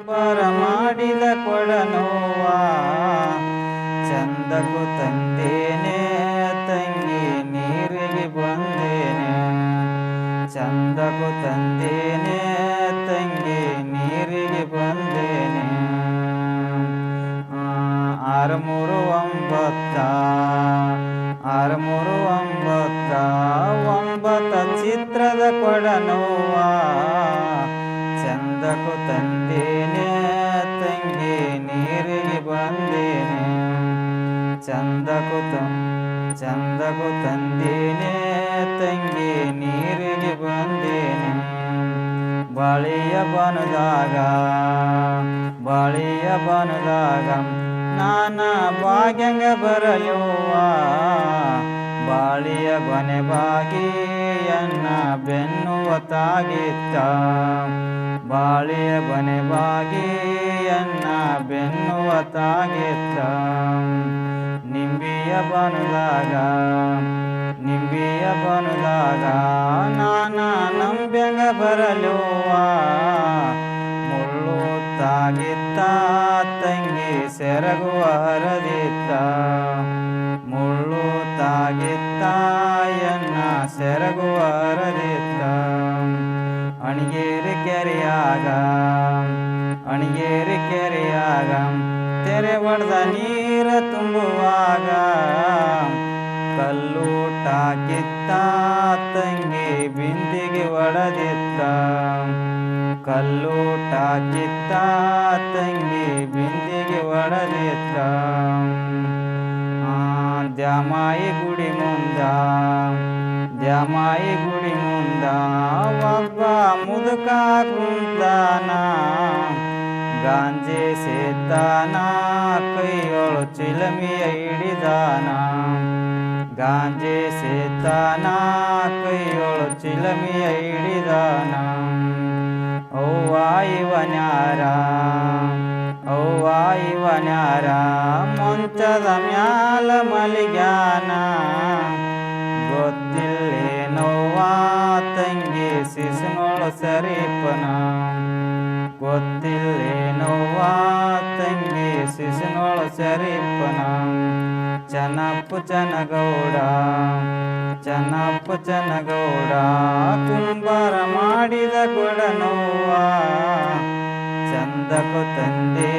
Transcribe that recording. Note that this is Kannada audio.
ಕುಂಬಾರ ಮಾಡಿದ ಕೊಡನೋವ ಚಂದಕ್ಕೂ ತಂದೇನೆ ತಂಗಿ ನೀರಿಗೆ ಬಂದೇನೆ ಚಂದಕ್ಕೂ ತಂದೇನೆ ತಂಗಿ ನೀರಿಗೆ ಬಂದೇನೆ 639 ಚಿತ್ರದ ಕೊಡನೋವ ಚಂದಕ್ಕೂ ತಂದೇನೆ ತಂಗಿ ನೀರಿಗೆ ಬಂದೇನೆ ಚಂದಕ್ಕೂ ತಂದೇನೆ ತಂಗಿ ನೀರಿಗೆ ಬಂದೇನೆ ಬಾಳೆಯ ಬನದಾಗ ನಾನ ಭಾಗ್ಯಂಗ ಬರಲುವ ಬಾಳಿಯ ಬನೆ ಬಾಗಿಯನ್ನ ಬೆನ್ನುವ ತಾಗಿತ್ತ ಬಾಳಿಯ ಬನೆ ಬಾಗಿಯನ್ನ ಬೆನ್ನುವ ತಾಗಿತ್ತ ನಿಂಬಿಯ ಬನದಾಗ ನಾನ ನಂಬ್ಯಂಗ ಬರಲುವ ಮುಳ್ಳು ತಾಗಿತ್ತ ತಂಗಿ ಸೆರಗುವ ಹರದಿತ್ತ ಮುಳ್ಳು ತಾಗಿತ್ತ ಎನ್ನ ಸೆರಗುವ ಹರದಿತ್ತ ಅಣಿಗೇರಿ ಕೆರೆಯಾಗ ತೆರೆ ಒಡೆದ ನೀರ ತುಂಬುವಾಗ ಕಲ್ಲೂಟಾಕಿತ್ತ ತಂಗಿ ಬಿಂದಿಗೆ ಒಡೆದಿತ್ತ ಕಲ್ಲೂಟಾಕಿತ್ತ ತಂಗಿ ಬಿಂದಿಗೆ ಒಡೆದಿತ್ತ ದ್ಯಾಮಾಯಿ ಗುಡಿ ಮುಂದ ಒಬ್ಬ ಮುದುಕ ಕುಂತಾನ ಗಾಂಜೆ ಸೇತಾನ ಕೈಯೊಳು ಚಿಲಮಿಯ ಹಿಡಿದಾನ ಗಾಂಜೆ ಸೇತಾನ ಕೈಯೊಳು ಚಿಲಮಿಯ ಹಿಡಿದಾನ ಅವ್ವ ಇವನ್ಯಾರ ಮಂಚದ ಮ್ಯಾಲ ಮಲಿಗ್ಯಾನ ಗೊತ್ತಿಲ್ಲೇನವ್ವ ತಂಗಿ ಶಿಶುನೊಳು ಸರಿಪನ ಗೊತ್ತಿಲ್ಲೇನವ್ವ ತಂಗಿ ಶಿಶುನೊಳು ಸರಿಪನ ಚೆನ್ನಪ್ಪ ಚನ್ನಗೌಡ ಕುಂಬಾರ ಮಾಡಿದ ಕೊಡನೋವ ಚಂದಕ್ಕೂ ತಂದೆ